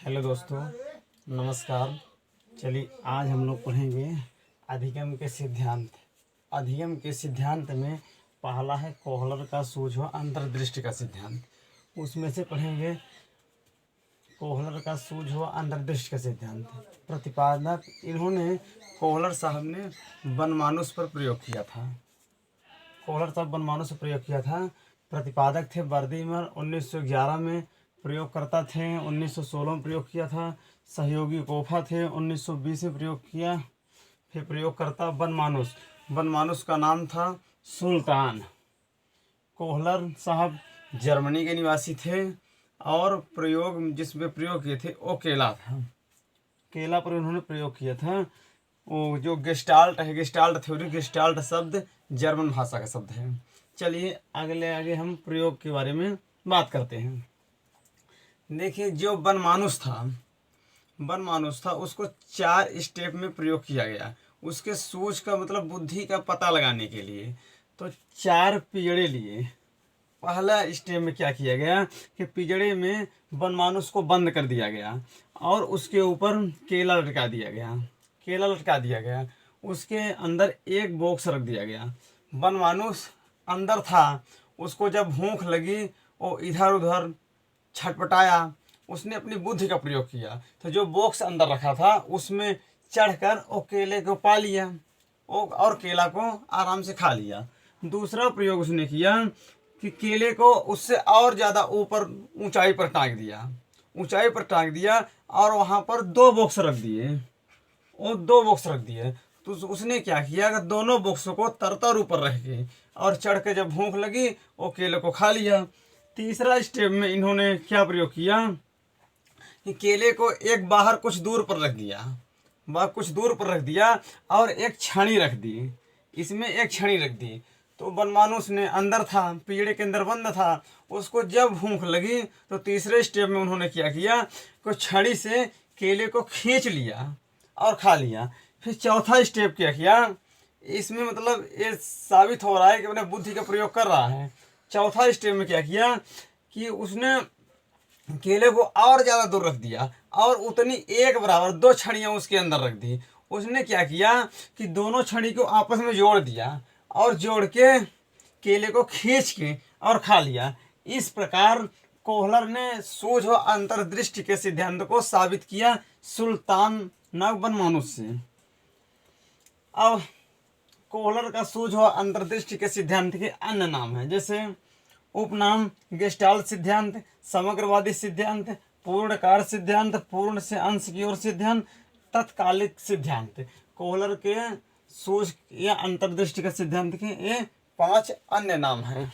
Hello दोस्तों, नमस्कार। चलिए आज हम लोग पढ़ेंगे अधिगम के सिद्धांत। अधिगम के सिद्धांत में पहला है कोहलर का सूझ व अंतर्दृष्टि का सिद्धांत। उसमें से पढ़ेंगे कोहलर का सूझ व अंतर्दृष्टि का सिद्धांत। प्रतिपादक इन्होंने कोहलर साहब ने बनमानुष पर प्रयोग किया था। कोहलर साहब बनमानुष पर प्रयोग किया था। प्रतिपादक थे वर्दीमर, 1911 में प्रयोगकर्ता थे, 1916 में प्रयोग किया था। सहयोगी कोफा थे, 1920 में प्रयोग किया। फिर प्रयोगकर्ता बनमानुष, बनमानुष का नाम था सुल्तान। कोहलर साहब जर्मनी के निवासी थे और प्रयोग जिसमें प्रयोग किए थे वो केला था। केला पर उन्होंने प्रयोग किया था। वो जो गेस्टाल्ट है, गेस्टाल्ट थ्योरी, गेस्टाल्ट शब्द जर्मन भाषा का शब्द है। चलिए आगे हम प्रयोग के बारे में बात करते हैं। देखिए, जो बनमानुष था उसको 4 स्टेप में प्रयोग किया गया। उसके सूझ का मतलब बुद्धि का पता लगाने के लिए तो 4 पिजड़े लिए। पहला स्टेप में क्या किया गया कि पिजड़े में बनमानुष को बंद कर दिया गया और उसके ऊपर केला लटका दिया गया। उसके अंदर एक बॉक्स रख दिया गया। बनमानुष अंदर था, उसको जब भूख लगी वो इधर उधर छटपटाया, उसने अपनी बुद्धि का प्रयोग किया तो जो बॉक्स अंदर रखा था उसमें चढ़कर वो केले को पा लिया और केला को आराम से खा लिया। दूसरा प्रयोग उसने किया कि केले को उससे और ज़्यादा ऊपर ऊंचाई पर टांग दिया और वहाँ पर 2 बॉक्स रख दिए। तो उसने क्या किया कि दोनों बॉक्सों को तरतर ऊपर रख के और चढ़ के जब भूख लगी वो केले को खा लिया। तीसरा स्टेप में इन्होंने क्या प्रयोग किया कि केले को एक बाहर कुछ दूर पर रख दिया और एक छानी रख दी। इसमें एक छानी रख दी तो बनमानुष ने अंदर था, पिजड़े के अंदर बंद था, उसको जब भूख लगी तो तीसरे स्टेप में उन्होंने क्या किया कि छड़ी से केले को खींच लिया और खा लिया। फिर चौथा स्टेप क्या किया, इसमें मतलब ये साबित हो रहा है कि अपने बुद्धि का प्रयोग कर रहा है। चौथा स्टेप में क्या किया कि उसने केले को और ज़्यादा दूर रख दिया और उतनी एक बराबर 2 छड़ियाँ उसके अंदर रख दी। उसने क्या किया कि दोनों छड़ी को आपस में जोड़ दिया और जोड़ के केले को खींच के और खा लिया। इस प्रकार कोहलर ने सूझ व अंतर्दृष्टि के सिद्धांत को साबित किया सुल्तान नाग बनमानुष से। अब कोहलर का सूझ व अंतर्दृष्टि के सिद्धांत के अन्य नाम हैं, जैसे उपनाम गेस्टाल्ट सिद्धांत, समग्रवादी सिद्धांत, पूर्णकार सिद्धांत, पूर्ण से अंश की ओर सिद्धांत, तत्कालिक सिद्धांत। कोहलर के सूझ या अंतर्दृष्टि के सिद्धांत के ये 5 अन्य नाम हैं।